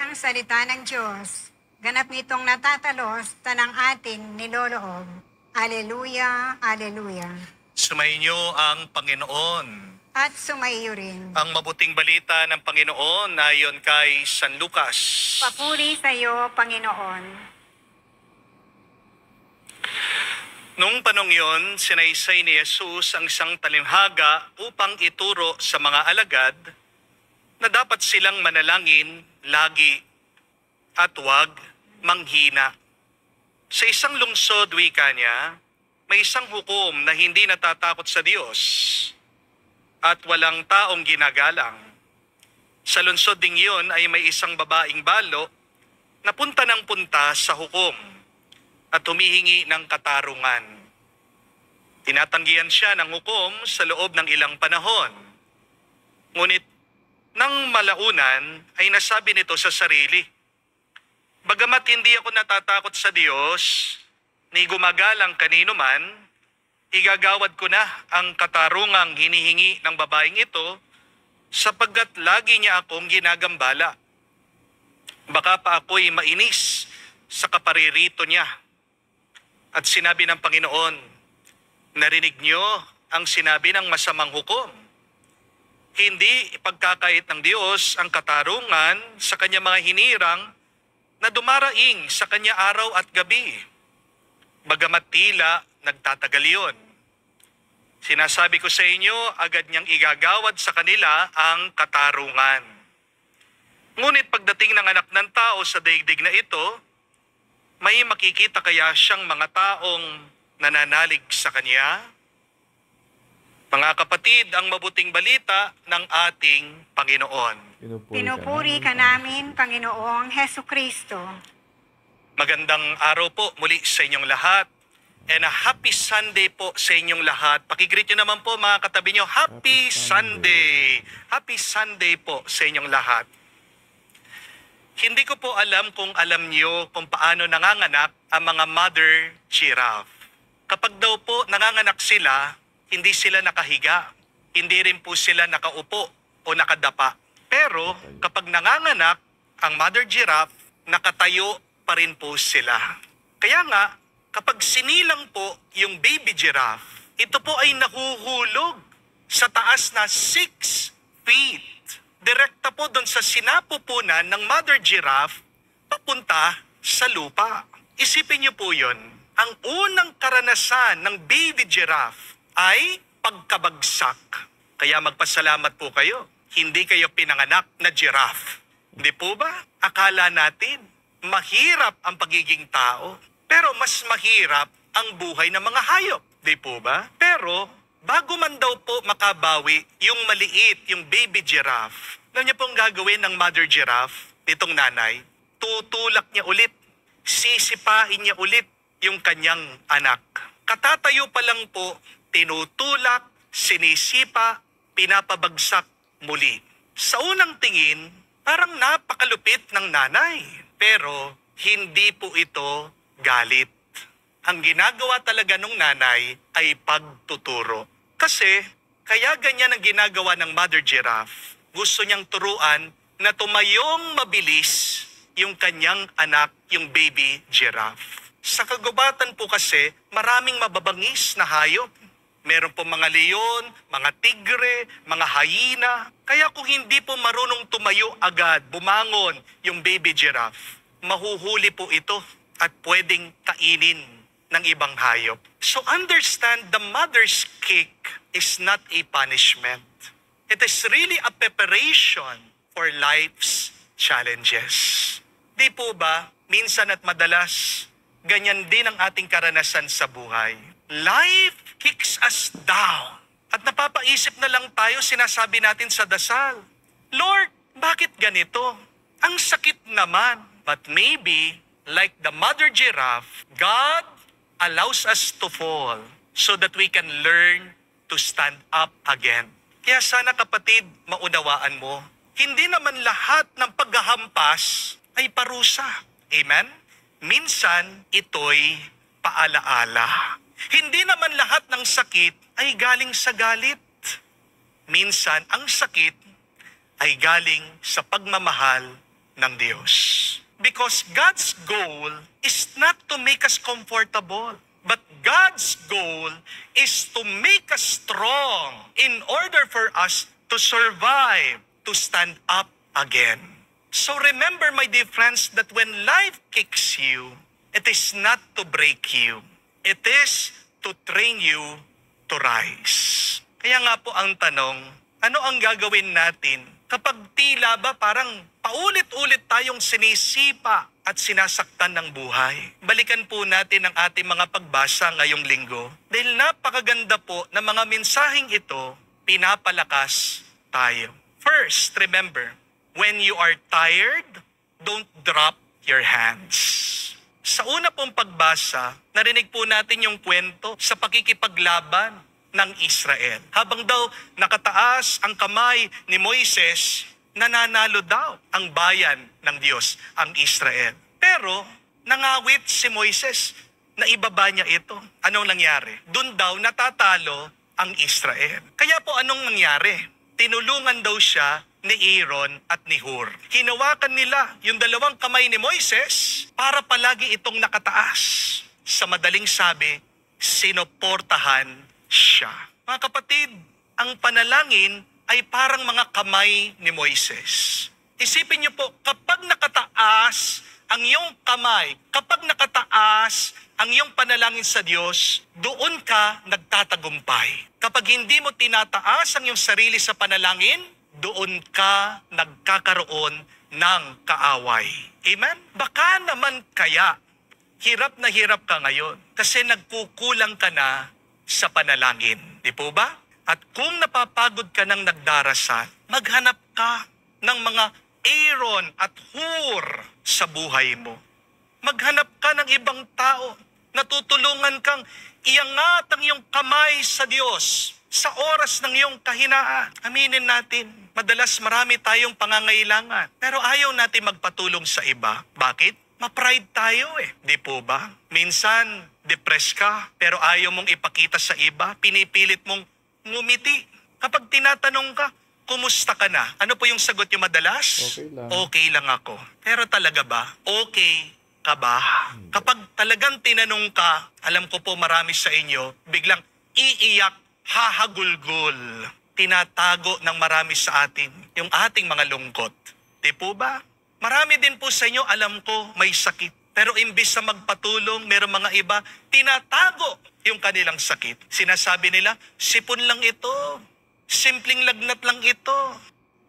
ang salita ng Diyos. Ganap nitong natatalos tanang ating niloloob. Aleluya, aleluya. Sumainyo ang Panginoon. At sumaiyo rin. Ang mabuting balita ng Panginoon ayon kay San Lucas. Papuri sa iyo, Panginoon. Noong panong yon, sinaysay ni Jesus ang isang talimhaga upang ituro sa mga alagad na dapat silang manalangin lagi at huwag manghina. Sa isang lungsod, wika niya, may isang hukom na hindi natatakot sa Diyos at walang taong ginagalang. Sa lungsod ding yun ay may isang babaeng balo na punta ng punta sa hukom at humihingi ng katarungan. Tinatanggihan siya ng hukom sa loob ng ilang panahon. Ngunit nang malaunan ay nasabi nito sa sarili, bagamat hindi ako natatakot sa Diyos, ni gumagalang kanino man, igagawad ko na ang katarungang hinihingi ng babaeng ito sapagkat lagi niya akong ginagambala. Baka pa ako'y mainis sa kaparirito niya. At sinabi ng Panginoon, narinig niyo ang sinabi ng masamang hukom. Hindi ipagkakait ng Diyos ang katarungan sa kanya mga hinirang na dumaraing sa kanya araw at gabi. Bagamat tila nagtatagal yun. Sinasabi ko sa inyo, agad niyang igagawad sa kanila ang katarungan. Ngunit pagdating ng anak ng tao sa daigdig na ito, may makikita kaya siyang mga taong nananalig sa kanya? Mga kapatid, ang mabuting balita ng ating Panginoon. Pinupuri ka namin, Panginoong Hesukristo. Magandang araw po muli sa inyong lahat. And a happy Sunday po sa inyong lahat. Pakigreet nyo naman po mga katabi nyo, Happy Sunday! Happy Sunday po sa inyong lahat. Hindi ko po alam kung alam niyo kung paano nanganganak ang mga mother giraffe. Kapag daw po nanganganak sila, hindi sila nakahiga. Hindi rin po sila nakaupo o nakadapa. Pero kapag nanganganak ang mother giraffe, nakatayo pa rin po sila. Kaya nga, kapag sinilang po yung baby giraffe, ito po ay nahuhulog sa taas na 6 feet. Direkta po doon sa sinapupunan ng mother giraffe papunta sa lupa. Isipin niyo po yun. Ang unang karanasan ng baby giraffe ay pagkabagsak. Kaya magpasalamat po kayo. Hindi kayo pinanganak na giraffe. Hindi po ba? Akala natin mahirap ang pagiging tao. Pero mas mahirap ang buhay ng mga hayop. Hindi po ba? Pero bago man daw po makabawi yung maliit, yung baby giraffe, alam niyo pong gagawin ng mother giraffe, nitong nanay, tutulak niya ulit, sisipain niya ulit yung kanyang anak. Katatayo pa lang po, tinutulak, sinisipa, pinapabagsak muli. Sa unang tingin, parang napakalupit ng nanay. Pero hindi po ito galit. Ang ginagawa talaga ng nanay ay pagtuturo. Kasi, kaya ganyan ang ginagawa ng mother giraffe. Gusto niyang turuan na tumayong mabilis yung kanyang anak, yung baby giraffe. Sa kagubatan po kasi, maraming mababangis na hayop. Meron po mga leon, mga tigre, mga hyena. Kaya kung hindi po marunong tumayo agad, bumangon yung baby giraffe, mahuhuli po ito at pwedeng kainin ng ibang hayop. So understand, the mother's kick is not a punishment. It is really a preparation for life's challenges. Di po ba, minsan at madalas, ganyan din ang ating karanasan sa buhay. Life kicks us down. At napapaisip na lang tayo, sinasabi natin sa dasal, Lord, bakit ganito? Ang sakit naman. But maybe, like the mother giraffe, God allows us to fall so that we can learn to stand up again. Kaya sana kapatid, maunawaan mo, hindi naman lahat ng paghahampas ay parusa. Amen? Minsan, ito'y paalaala. Hindi naman lahat ng sakit ay galing sa galit. Minsan, ang sakit ay galing sa pagmamahal ng Diyos. Because God's goal is not to make us comfortable, but God's goal is to make us strong in order for us to survive, to stand up again. So remember, my dear friends, that when life kicks you, it is not to break you. It is to train you to rise. Kaya nga po ang tanong, ano ang gagawin natin kapag tila ba parang paulit-ulit tayong sinisipa at sinasaktan ng buhay? Balikan po natin ang ating mga pagbasa ngayong linggo. Dahil napakaganda po na mga mensaheng ito, pinapalakas tayo. First, remember, when you are tired, don't drop your hands. Sa una pong pagbasa, narinig po natin yung kwento sa pakikipaglaban ng Israel. Habang daw nakataas ang kamay ni Moises, nananalo daw ang bayan ng Diyos, ang Israel. Pero nangawit si Moises na ibaba niya ito. Anong nangyari? Doon daw natatalo ang Israel. Kaya po anong nangyari? Tinulungan daw siya ni Aaron at ni Hur. Hinawakan nila yung dalawang kamay ni Moises para palagi itong nakataas. Sa madaling sabi, sinuportahan siya. Mga kapatid, ang panalangin ay parang mga kamay ni Moises. Isipin niyo po, kapag nakataas ang iyong kamay, kapag nakataas ang iyong panalangin sa Diyos, doon ka nagtatagumpay. Kapag hindi mo tinataas ang iyong sarili sa panalangin, doon ka nagkakaroon ng kaaway. Amen? Baka naman kaya, hirap na hirap ka ngayon kasi nagkukulang ka na sa panalangin. Di po ba? At kung napapagod ka ng nagdarasal, maghanap ka ng mga Aaron at Hur sa buhay mo. Maghanap ka ng ibang tao na tutulungan kang iangat ang iyong kamay sa Diyos sa oras ng iyong kahinaan. Aminin natin, madalas marami tayong pangangailangan, pero ayaw natin magpatulong sa iba. Bakit? Ma-pride tayo di po ba? Minsan, depressed ka, pero ayaw mong ipakita sa iba, pinipilit mong ngumiti. Kapag tinatanong ka, kumusta ka na? Ano po yung sagot niyo madalas? Okay lang. Okay lang ako. Pero talaga ba? Okay ka ba? Kapag talagang tinanong ka, alam ko po marami sa inyo, biglang iiyak, hahagulgol. Tinatago ng marami sa atin yung ating mga lungkot. Di po ba? Marami din po sa inyo, alam ko, may sakit. Pero imbis na magpatulong, meron mga iba, tinatago yung kanilang sakit. Sinasabi nila, sipon lang ito. Simpleng lagnat lang ito.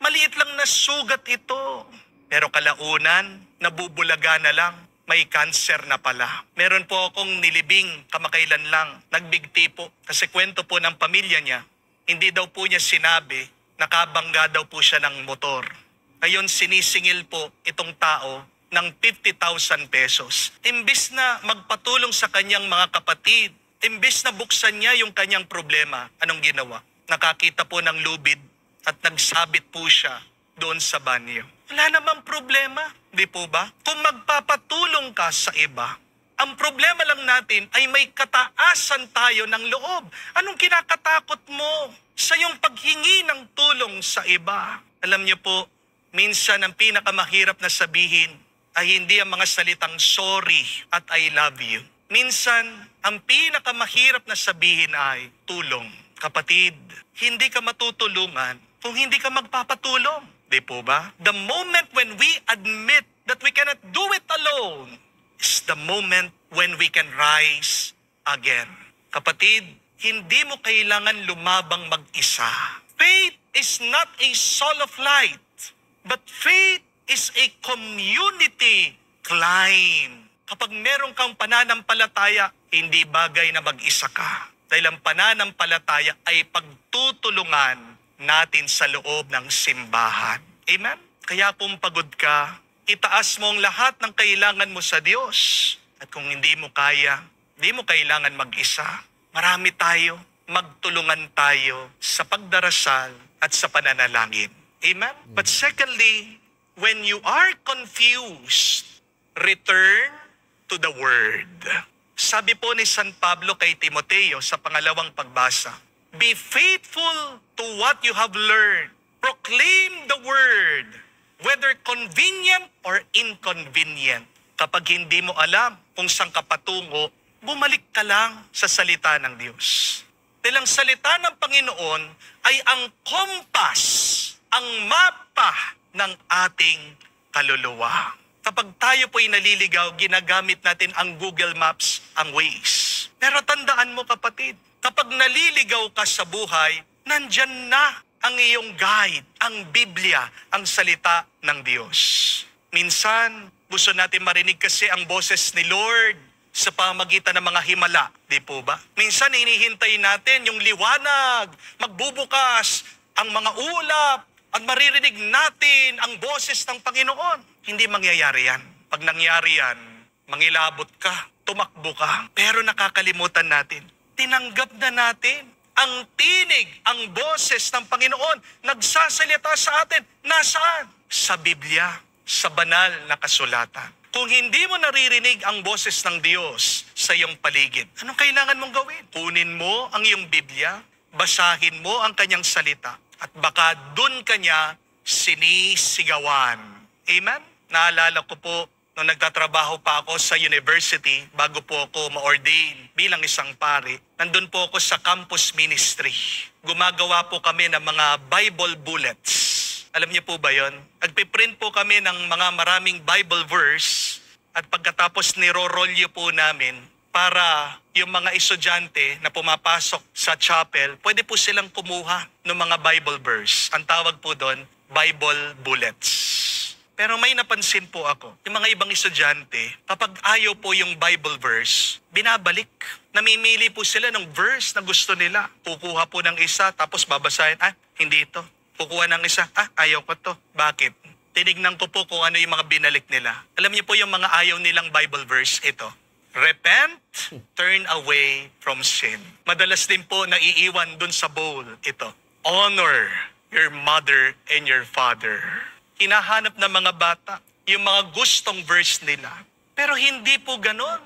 Maliit lang na sugat ito. Pero kalaunan, nabubulaga na lang. May cancer na pala. Meron po akong nilibing kamakailan lang. Nagbigti po. Kasi kwento po ng pamilya niya. Hindi daw po niya sinabi, nakabangga daw po siya ng motor. Ngayon sinisingil po itong tao ng 50,000 pesos. Imbis na magpatulong sa kanyang mga kapatid, imbis na buksan niya yung kanyang problema, anong ginawa? Nakakita po ng lubid at nagsabit po siya doon sa banyo. Wala namang problema, di po ba? Kung magpapatulong ka sa iba, ang problema lang natin ay may kataasan tayo ng loob. Anong kinakatakot mo sa iyong paghingi ng tulong sa iba? Alam niyo po, minsan ang pinakamahirap na sabihin ay hindi ang mga salitang sorry at I love you. Minsan, ang pinakamahirap na sabihin ay tulong. Kapatid, hindi ka matutulungan kung hindi ka magpapatulong. Di po ba? The moment when we admit that we cannot do it alone is the moment when we can rise again. Kapatid, hindi mo kailangan lumabang mag-isa. Faith is not a solo flight, but faith is a community climb. Kapag meron kang pananampalataya, hindi bagay na mag-isa ka. Dahil ang pananampalataya ay pagtutulungan natin sa loob ng simbahan. Amen? Kaya kung pagod ka, itaas mo ang lahat ng kailangan mo sa Diyos. At kung hindi mo kaya, hindi mo kailangan mag-isa. Marami tayo, magtulungan tayo sa pagdarasal at sa pananalangin. Amen? But secondly, when you are confused, return to the Word. Sabi po ni San Pablo kay Timoteo sa pangalawang pagbasa, be faithful to what you have learned. Proclaim the Word. whether convenient or inconvenient. Kapag hindi mo alam kung saan ka patungo, bumalik ka lang sa salita ng Diyos. Dahil ang salita ng Panginoon ay ang kompas, ang mapa ng ating kaluluwa. Kapag tayo po'y naliligaw, ginagamit natin ang Google Maps, ang Waze. Pero tandaan mo kapatid, kapag naliligaw ka sa buhay, nandyan na ang iyong guide, ang Biblia, ang salita ng Diyos. Minsan, gusto natin marinig kasi ang boses ni Lord sa pamagitan ng mga himala, di po ba? Minsan hinihintay natin yung liwanag, magbubukas ang mga ulap, at maririnig natin ang boses ng Panginoon. Hindi mangyayari yan. Pag nangyari yan, mangilabot ka, tumakbo ka. Pero nakakalimutan natin, tinanggap na natin ang tinig, ang boses ng Panginoon, nagsasalita sa atin. Nasaan? Sa Biblia, sa banal na kasulatan. Kung hindi mo naririnig ang boses ng Diyos sa iyong paligid, anong kailangan mong gawin? Kunin mo ang iyong Biblia, basahin mo ang kanyang salita, at baka dun kanya sinisigawan. Amen? Naalala ko po, nung nagtatrabaho pa ako sa university, bago po ako ma-ordain bilang isang pari, nandun po ako sa campus ministry. Gumagawa po kami ng mga Bible bullets. Alam niyo po ba yon? Nagpiprint po kami ng mga maraming Bible verse at pagkatapos nirorolyo po namin para yung mga estudyante na pumapasok sa chapel, pwede po silang kumuha ng mga Bible verse. Ang tawag po doon, Bible bullets. Pero may napansin po ako, yung mga ibang estudyante, kapag ayaw po yung Bible verse, binabalik. Namimili po sila ng verse na gusto nila. Kukuha po ng isa, tapos babasahin, hindi ito. Kukuha ng isa, ayaw ko to. Bakit? Tinignan ko po kung ano yung mga binalik nila. Alam niyo po yung mga ayaw nilang Bible verse, ito. Repent, turn away from sin. Madalas din po naiiwan dun sa bowl, ito. Honor your mother and your father. Hinahanap ng mga bata yung mga gustong verse nila. Pero hindi po ganon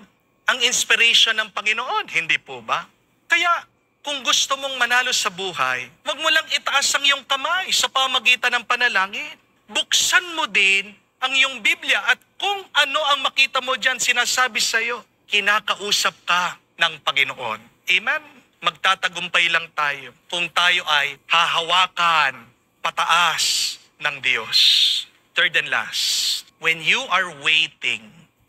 ang inspiration ng Panginoon, hindi po ba? Kaya, kung gusto mong manalo sa buhay, wag mo lang itaas ang iyong kamay sa pamagitan ng panalangin. Buksan mo din ang iyong Biblia at kung ano ang makita mo dyan sinasabi sa iyo, kinakausap ka ng Panginoon. Amen? Magtatagumpay lang tayo kung tayo ay hahawakan pataas ng Diyos. Third and last, when you are waiting,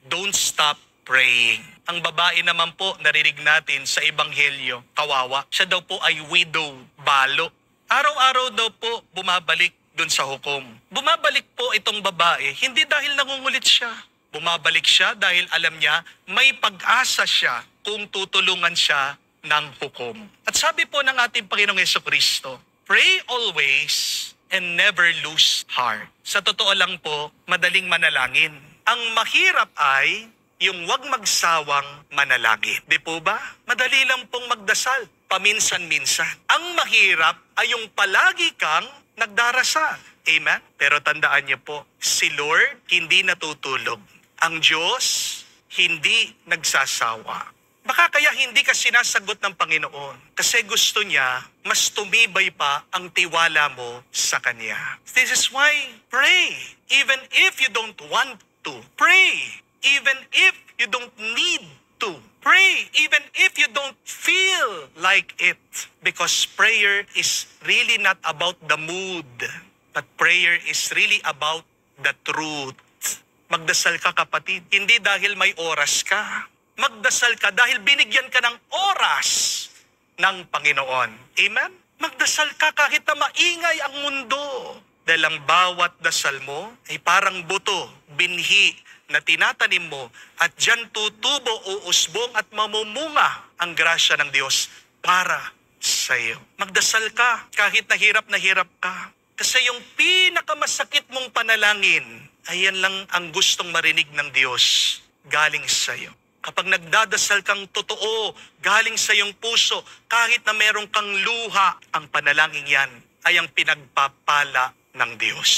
don't stop praying. Ang babae naman po, narinig natin sa Ebanghelyo, kawawa. Siya daw po ay widow, balo. Araw-araw daw po bumabalik dun sa hukom. Bumabalik po itong babae, hindi dahil nangungulit siya. Bumabalik siya dahil alam niya may pag-asa siya kung tutulungan siya ng hukom. At sabi po ng ating Panginoong Jesucristo, pray always and never lose heart. Sa totoo lang po, madaling manalangin. Ang mahirap ay yung wag magsawang manalangin. Di po ba? Madali lang pong magdasal, paminsan-minsan. Ang mahirap ay yung palagi kang nagdarasal. Amen? Pero tandaan niyo po, si Lord hindi natutulog. Ang Diyos hindi nagsasawa. Baka kaya hindi ka sinasagot ng Panginoon kasi gusto niya mas tumibay pa ang tiwala mo sa Kanya. This is why pray. Even if you don't want to. Pray. Even if you don't need to. Pray. Even if you don't feel like it. Because prayer is really not about the mood. But prayer is really about the truth. Magdasal ka kapatid, hindi dahil may oras ka. Magdasal ka dahil binigyan ka ng oras ng Panginoon. Amen? Magdasal ka kahit na maingay ang mundo. Dahil ang bawat dasal mo ay parang buto, binhi na tinatanim mo at dyan tutubo, uusbong at mamumunga ang grasya ng Diyos para sa iyo. Magdasal ka kahit na hirap ka. Kasi yung pinakamasakit mong panalangin, ayan lang ang gustong marinig ng Diyos galing sa iyo. Kapag nagdadasal kang totoo, galing sa iyong puso, kahit na meron kang luha, ang panalangin yan ay ang pinagpapala ng Diyos.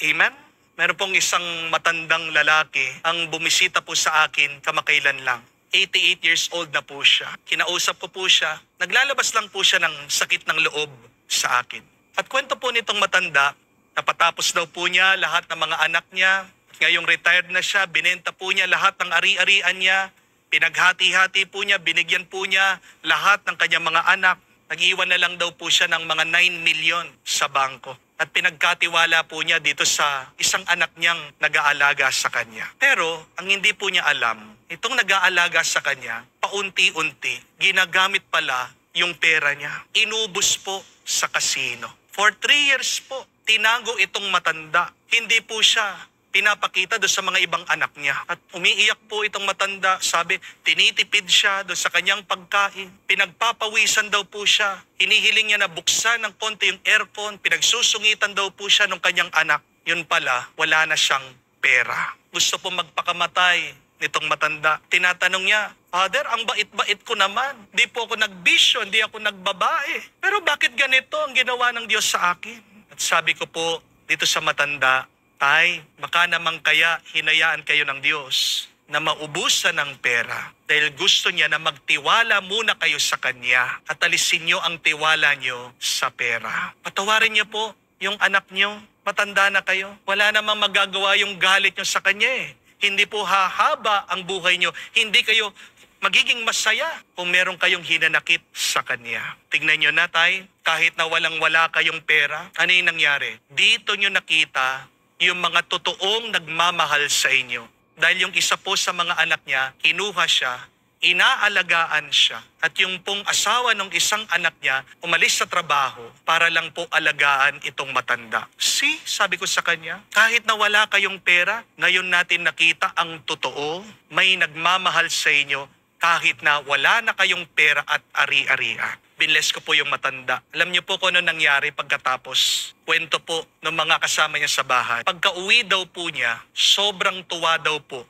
Amen? Meron pong isang matandang lalaki ang bumisita po sa akin kamakailan lang. 88 years old na po siya. Kinausap ko po siya. Naglalabas lang po siya ng sakit ng loob sa akin. At kwento po nitong matanda, Napatapos daw po niya lahat ng mga anak niya. Ngayong retired na siya, binenta po niya lahat ng ari-arian niya. Pinaghati-hati po niya, binigyan po niya lahat ng kanyang mga anak. Nag-iwan na lang daw po siya ng mga 9 million sa bangko. At pinagkatiwala po niya dito sa isang anak niyang nag-aalaga sa kanya. Pero ang hindi po niya alam, itong nag-aalaga sa kanya, paunti-unti, ginagamit pala yung pera niya. Inubos po sa kasino. For 3 years po, tinago itong matanda. Hindi po siya pinapakita doon sa mga ibang anak niya. At umiiyak po itong matanda. Sabi, tinitipid siya doon sa kanyang pagkain. Pinagpapawisan daw po siya. Hinihiling niya na buksan ng konti yung aircon. Pinagsusungitan daw po siya ng kanyang anak. Yun pala, wala na siyang pera. Gusto po magpakamatay nitong matanda. Tinatanong niya, Father, ang bait-bait ko naman. Di po ako nagbisyo, hindi ako nagbabae. Pero bakit ganito ang ginawa ng Diyos sa akin? At sabi ko po dito sa matanda, Tay, baka naman kaya hinayaan kayo ng Diyos na maubusan ng pera dahil gusto niya na magtiwala muna kayo sa Kanya at alisin niyo ang tiwala niyo sa pera. Patawarin niyo po yung anak niyo. Matanda na kayo. Wala namang magagawa yung galit niyo sa Kanya eh. Hindi po hahaba ang buhay niyo. Hindi kayo magiging masaya kung meron kayong hinanakit sa Kanya. Tingnan niyo na, Tay, kahit na walang-wala kayong pera, ano yung nangyari? Dito niyo nakita yung mga totoong nagmamahal sa inyo. Dahil yung isa po sa mga anak niya, kinuha siya, inaalagaan siya. At yung pong asawa ng isang anak niya, umalis sa trabaho para lang po alagaan itong matanda. See, sabi ko sa kanya, kahit na wala kayong pera, ngayon natin nakita ang totoo, may nagmamahal sa inyo, kahit na wala na kayong pera at ari-arian. Binless ko po yung matanda. Alam niyo po kung ano nangyari pagkatapos. Kwento po ng mga kasama niya sa bahay. Pagka-uwi daw po niya, sobrang tuwa daw po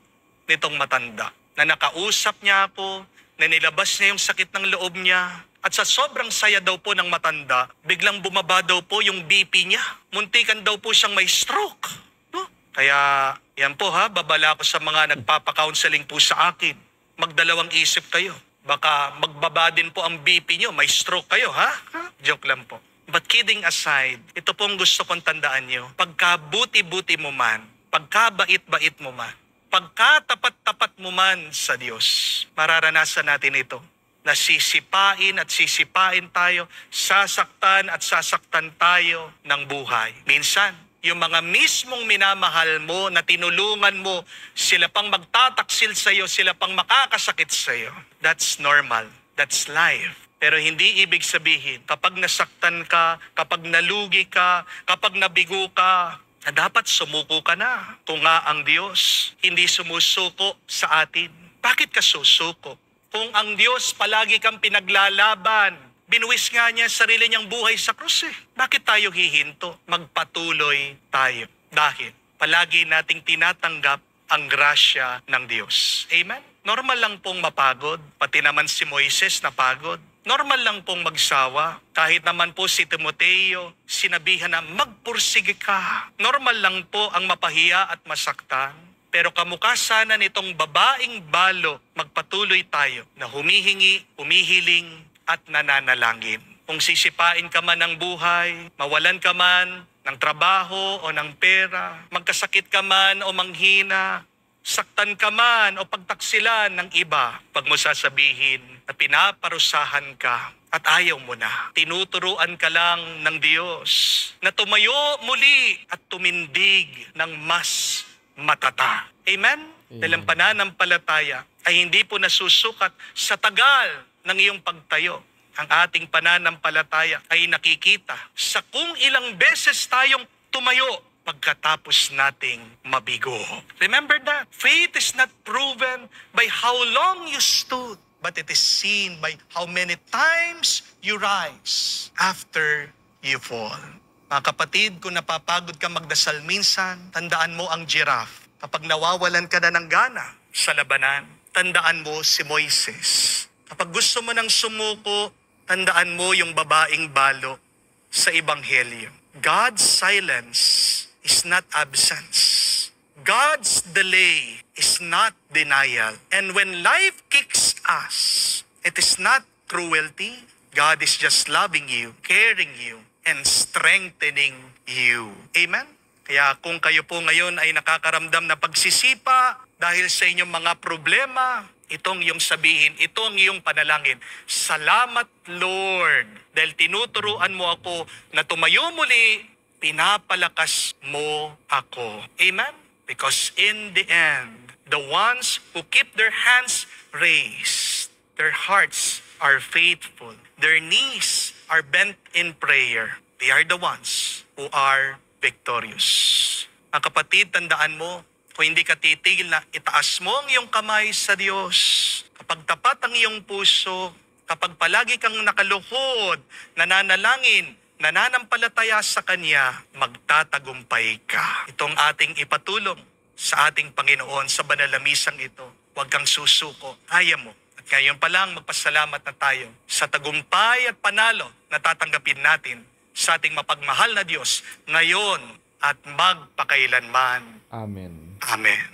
nitong matanda. Na nakausap niya ako, na nilabas niya yung sakit ng loob niya. At sa sobrang saya daw po ng matanda, biglang bumaba daw po yung BP niya. Muntikan daw po siyang may stroke. No? Kaya yan po ha, babala ko sa mga nagpapa-counseling po sa akin. Magdalawang isip kayo. Baka magbaba din po ang BP nyo, may stroke kayo, ha? Joke lang po. But kidding aside, ito pong gusto kong tandaan nyo. Pagkabuti-buti mo man, pagkabait-bait mo man, pagkatapat-tapat mo man sa Diyos, mararanasan natin ito. Na sisipain at sisipain tayo, sasaktan at sasaktan tayo ng buhay. Minsan, yung mga mismong minamahal mo, na tinulungan mo, sila pang magtataksil sa'yo, sila pang makakasakit sa'yo. That's normal. That's life. Pero hindi ibig sabihin, kapag nasaktan ka, kapag nalugi ka, kapag nabigo ka, na dapat sumuko ka na. Kung nga ang Diyos hindi sumusuko sa atin, bakit ka susuko? Kung ang Diyos palagi kang pinaglalaban, binuwis nga niya sarili niyang buhay sa krus eh. Bakit tayo hihinto? Magpatuloy tayo. Dahil palagi nating tinatanggap ang grasya ng Diyos. Amen? Normal lang pong mapagod. Pati naman si Moises napagod. Normal lang pong magsawa. Kahit naman po si Timoteo, sinabihan na magpursige ka. Normal lang po ang mapahiya at masaktan. Pero kamukha sana nitong babaeng balo, magpatuloy tayo na humihingi, humihiling, at nananalangin. Kung sisipain ka man ng buhay, mawalan ka man ng trabaho o ng pera, magkasakit ka man o manghina, saktan ka man o pagtaksilan ng iba, pag mo sasabihin na pinaparusahan ka at ayaw mo na, tinuturuan ka lang ng Diyos na tumayo muli at tumindig ng mas matata. Amen? Dahil ang pananampalataya ay hindi po nasusukat sa tagal ng iyong pagtayo. Ang ating pananampalataya ay nakikita sa kung ilang beses tayong tumayo pagkatapos nating mabigo. Remember that? Faith is not proven by how long you stood, but it is seen by how many times you rise after you fall. Mga kapatid, kung napapagod ka magdasal minsan, tandaan mo ang giraffe. Kapag nawawalan ka na ng gana sa labanan, tandaan mo si Moises. Kapag gusto mo nang sumuko, tandaan mo yung babaeng balo sa Ebanghelyo. God's silence is not absence. God's delay is not denial. And when life kicks us, it is not cruelty. God is just loving you, caring you, and strengthening you. Amen? Kaya kung kayo po ngayon ay nakakaramdam na pagsisipa dahil sa inyong mga problema, itong iyong sabihin, itong iyong panalangin, salamat Lord, dahil tinuturuan mo ako na tumayo muli, pinapalakas mo ako. Amen? Because in the end, the ones who keep their hands raised, their hearts are faithful, their knees are bent in prayer, they are the ones who are victorious. Mga kapatid, tandaan mo, kung hindi ka titigil na itaas mo ang iyong kamay sa Diyos, kapag tapat ang iyong puso, kapag palagi kang nakaluhod, nananalangin, nananampalataya sa Kanya, magtatagumpay ka. Itong ating ipatulong sa ating Panginoon sa banal na misang ito. Huwag kang susuko, kaya mo. At ngayon pa lang magpasalamat na tayo sa tagumpay at panalo na tatanggapin natin sa ating mapagmahal na Diyos ngayon at magpakailanman. Amen. Amen.